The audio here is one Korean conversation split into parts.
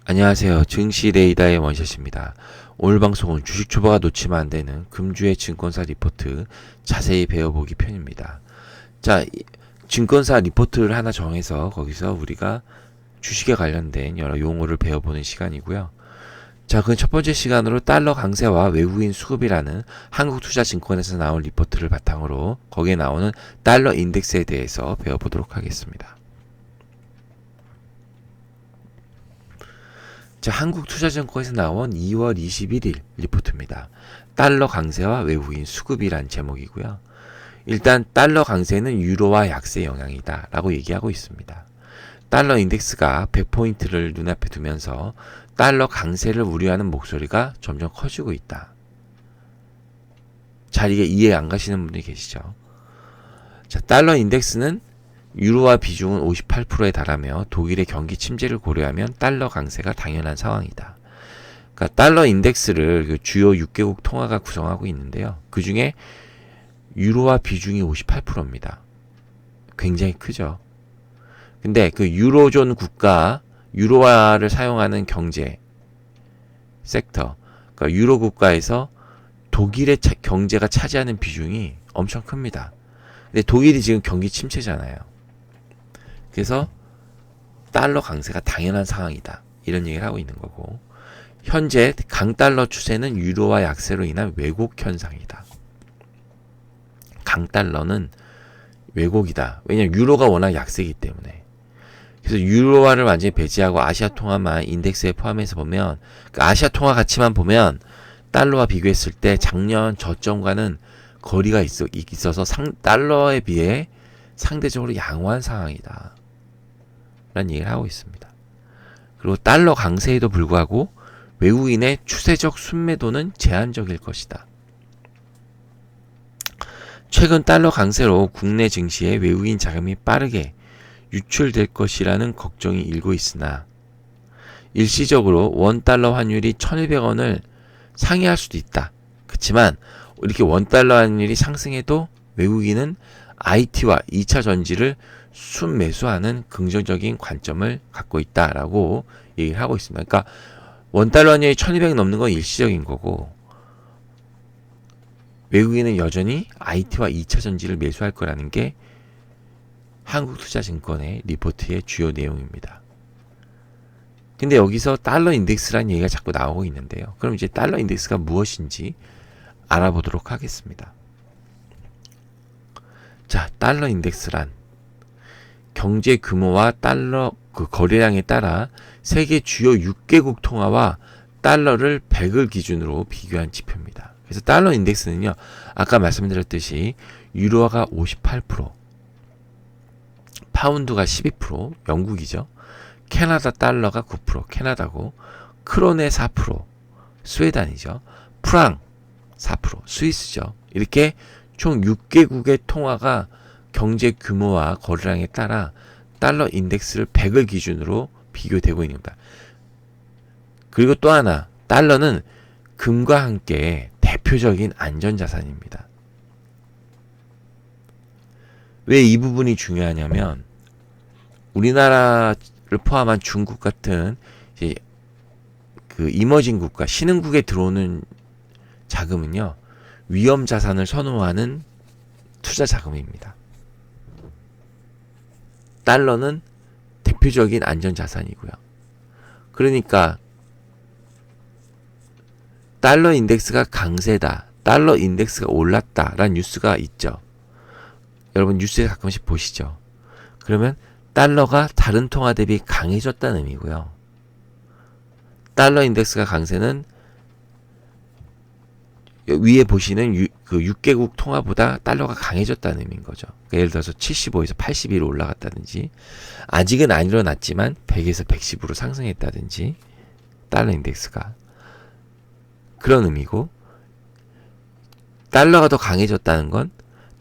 안녕하세요. 증시 레이더의 원샷입니다. 오늘 방송은 주식 초보가 놓치면 안 되는 금주의 증권사 리포트 자세히 배워보기 편입니다. 자, 증권사 리포트를 하나 정해서 거기서 우리가 주식에 관련된 여러 용어를 배워보는 시간이고요. 자, 그 첫 번째 시간으로 달러 강세와 외국인 수급이라는 한국투자증권에서 나온 리포트를 바탕으로 거기에 나오는 달러 인덱스에 대해서 배워보도록 하겠습니다. 자, 한국투자증권에서 나온 2월 21일 리포트입니다. 달러 강세와 외국인 수급이란 제목이고요. 일단 달러 강세는 유로화 약세 영향이다 라고 얘기하고 있습니다. 달러 인덱스가 100포인트를 눈앞에 두면서 달러 강세를 우려하는 목소리가 점점 커지고 있다. 잘 이게 이해 안 가시는 분들이 계시죠? 자, 달러 인덱스는 유로화 비중은 58%에 달하며 독일의 경기 침체를 고려하면 달러 강세가 당연한 상황이다. 그러니까 달러 인덱스를 주요 6개국 통화가 구성하고 있는데요. 그 중에 유로화 비중이 58%입니다. 굉장히 크죠. 근데 그 유로존 국가, 유로화를 사용하는 경제 섹터, 그러니까 유로 국가에서 독일의 경제가 차지하는 비중이 엄청 큽니다. 근데 독일이 지금 경기 침체잖아요. 그래서 달러 강세가 당연한 상황이다. 이런 얘기를 하고 있는 거고, 현재 강달러 추세는 유로화 약세로 인한 왜곡 현상이다. 강달러는 왜곡이다. 왜냐하면 유로가 워낙 약세이기 때문에. 그래서 유로화를 완전히 배제하고 아시아 통화만 인덱스에 포함해서 보면, 그 아시아 통화 가치만 보면 달러와 비교했을 때 작년 저점과는 거리가 있어서 달러에 비해 상대적으로 양호한 상황이다. 라는 얘기를 하고 있습니다. 그리고 달러 강세에도 불구하고 외국인의 추세적 순매도는 제한적일 것이다. 최근 달러 강세로 국내 증시에 외국인 자금이 빠르게 유출될 것이라는 걱정이 일고 있으나 일시적으로 원달러 환율이 1,200원을 상회할 수도 있다. 그렇지만 이렇게 원달러 환율이 상승해도 외국인은 IT와 2차 전지를 순매수하는 긍정적인 관점을 갖고 있다라고 얘기를 하고 있습니다. 그러니까 원달러 환율이 1,200 넘는 건 일시적인 거고, 외국인은 여전히 IT와 2차 전지를 매수할 거라는 게 한국투자증권의 리포트의 주요 내용입니다. 근데 여기서 달러 인덱스라는 얘기가 자꾸 나오고 있는데요. 그럼 이제 달러 인덱스가 무엇인지 알아보도록 하겠습니다. 자, 달러 인덱스란 경제 규모와 달러 그 거래량에 따라 세계 주요 6개국 통화와 달러를 100을 기준으로 비교한 지표입니다. 그래서 달러 인덱스는요, 아까 말씀드렸듯이 유로화가 58%, 파운드가 12%, 영국이죠. 캐나다 달러가 9%, 캐나다고, 크론의 4%, 스웨덴이죠. 프랑 4%, 스위스죠. 이렇게 총 6개국의 통화가 경제 규모와 거래량에 따라 달러 인덱스를 100을 기준으로 비교되고 있는 겁니다. 그리고 또 하나, 달러는 금과 함께 대표적인 안전자산입니다. 왜 이 부분이 중요하냐면, 우리나라를 포함한 중국 같은 이제 그 이머징 국가, 신흥국에 들어오는 자금은요, 위험 자산을 선호하는 투자 자금입니다. 달러는 대표적인 안전 자산이고요. 그러니까 달러 인덱스가 강세다, 달러 인덱스가 올랐다라는 뉴스가 있죠. 여러분 뉴스에 가끔씩 보시죠. 그러면 달러가 다른 통화 대비 강해졌다는 의미고요. 달러 인덱스가 강세는 위에 보시는 그 6개국 통화보다 달러가 강해졌다는 의미인 거죠. 그러니까 예를 들어서 75에서 81로 올라갔다든지, 아직은 안 일어났지만 100에서 110으로 상승했다든지, 달러 인덱스가 그런 의미고, 달러가 더 강해졌다는 건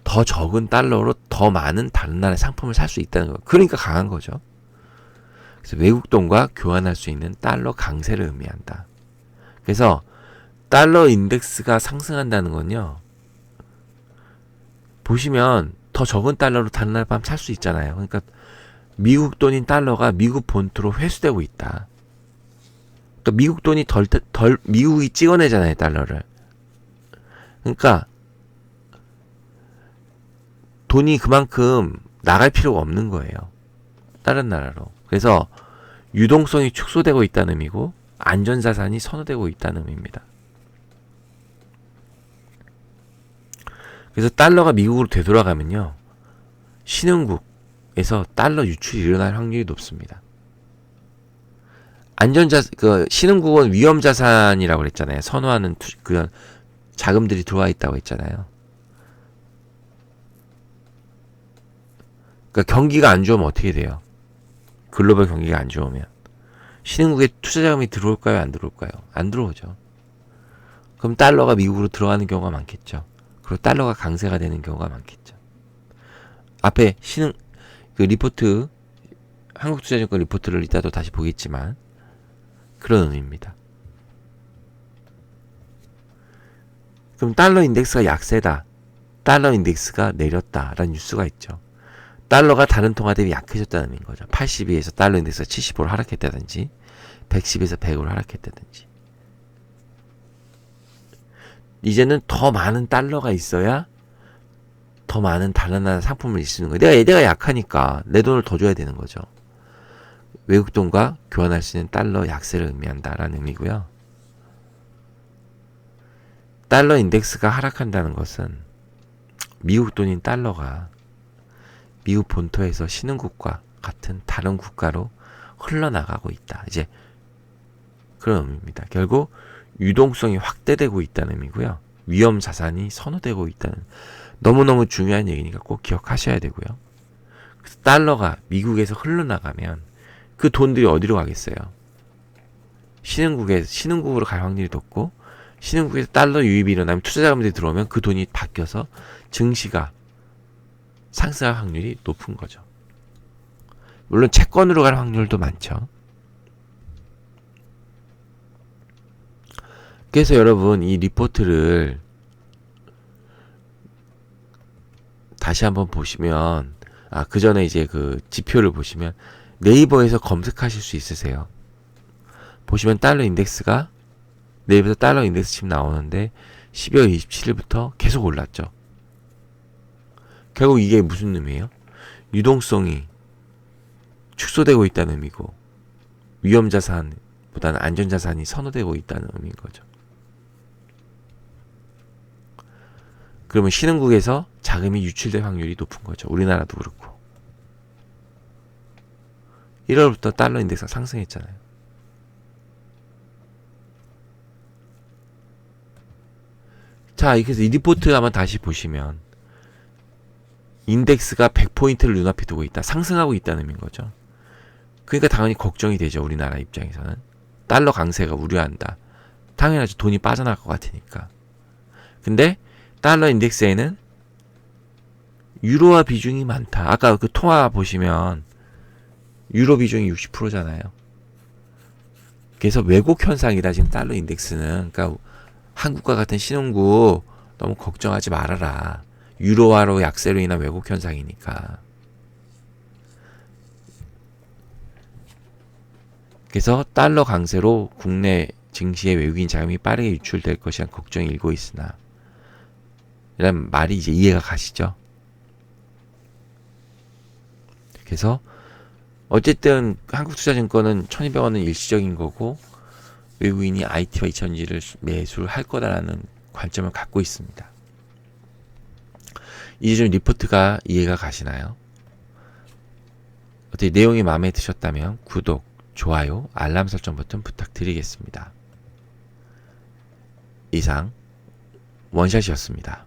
더 적은 달러로 더 많은 다른 나라의 상품을 살 수 있다는 거예요. 그러니까 강한 거죠. 그래서 외국 돈과 교환할 수 있는 달러 강세를 의미한다. 그래서 달러 인덱스가 상승한다는 건요, 보시면 더 적은 달러로 다른 나라 밤 살 수 있잖아요. 그러니까 미국 돈인 달러가 미국 본토로 회수되고 있다. 그러니까 미국 돈이 미국이 찍어내잖아요, 달러를. 그러니까 돈이 그만큼 나갈 필요가 없는 거예요. 다른 나라로. 그래서 유동성이 축소되고 있다는 의미고 안전자산이 선호되고 있다는 의미입니다. 그래서 달러가 미국으로 되돌아가면요, 신흥국에서 달러 유출이 일어날 확률이 높습니다. 신흥국은 위험자산이라고 그랬잖아요. 선호하는 그런 자금들이 들어와 있다고 했잖아요. 그러니까 경기가 안 좋으면 어떻게 돼요? 글로벌 경기가 안 좋으면 신흥국에 투자자금이 들어올까요? 안 들어올까요? 안 들어오죠. 그럼 달러가 미국으로 들어가는 경우가 많겠죠. 그리고 달러가 강세가 되는 경우가 많겠죠. 앞에 리포트, 한국투자증권 리포트를 이따도 다시 보겠지만 그런 의미입니다. 그럼 달러 인덱스가 약세다, 달러 인덱스가 내렸다라는 뉴스가 있죠. 달러가 다른 통화 대비 약해졌다는 의미인 거죠. 82에서 달러 인덱스가 75로 하락했다든지 110에서 100으로 하락했다든지. 이제는 더 많은 달러가 있어야 더 많은 다른 나라 상품을 일 수 있는 거예요. 내가 약하니까 내 돈을 더 줘야 되는 거죠. 외국 돈과 교환할 수 있는 달러 약세를 의미한다라는 의미고요. 달러 인덱스가 하락한다는 것은 미국 돈인 달러가 미국 본토에서 신흥국과 같은 다른 국가로 흘러나가고 있다, 이제 그런 의미입니다. 결국 유동성이 확대되고 있다는 의미고요. 위험 자산이 선호되고 있다는, 너무너무 중요한 얘기니까 꼭 기억하셔야 되고요. 그래서 달러가 미국에서 흘러나가면 그 돈들이 어디로 가겠어요? 신흥국으로 갈 확률이 높고, 신흥국에서 달러 유입이 일어나면 투자자금들이 들어오면 그 돈이 바뀌어서 증시가 상승할 확률이 높은 거죠. 물론 채권으로 갈 확률도 많죠. 그래서 여러분, 이 리포트를 다시 한번 보시면, 그 전에 이제 그 지표를 보시면 네이버에서 검색하실 수 있으세요. 보시면 달러 인덱스가, 네이버에서 달러 인덱스 지금 나오는데 12월 27일부터 계속 올랐죠. 결국 이게 무슨 의미예요? 유동성이 축소되고 있다는 의미고, 위험자산보다는 안전자산이 선호되고 있다는 의미인 거죠. 그러면 신흥국에서 자금이 유출될 확률이 높은 거죠. 우리나라도 그렇고. 1월부터 달러 인덱스가 상승했잖아요. 자, 그래서 이 리포트 한번 다시 보시면 인덱스가 100포인트를 눈앞에 두고 있다, 상승하고 있다는 의미인 거죠. 그러니까 당연히 걱정이 되죠. 우리나라 입장에서는 달러 강세가 우려한다. 당연하죠. 돈이 빠져나갈 것 같으니까. 근데 달러 인덱스에는 유로화 비중이 많다. 아까 그 통화 보시면 유로 비중이 60%잖아요. 그래서 왜곡 현상이다, 지금 달러 인덱스는. 그러니까 한국과 같은 신흥국 너무 걱정하지 말아라. 유로화로 약세로 인한 왜곡 현상이니까. 그래서 달러 강세로 국내 증시의 외국인 자금이 빠르게 유출될 것이란 걱정이 일고 있으나, 이런 말이 이제 이해가 가시죠? 그래서 어쨌든 한국투자증권은 1200원은 일시적인 거고, 외국인이 IT와 2000지를 매수를 할 거다라는 관점을 갖고 있습니다. 이제 좀 리포트가 이해가 가시나요? 어떻게 내용이 마음에 드셨다면 구독, 좋아요, 알람 설정 버튼 부탁드리겠습니다. 이상 원샷이었습니다.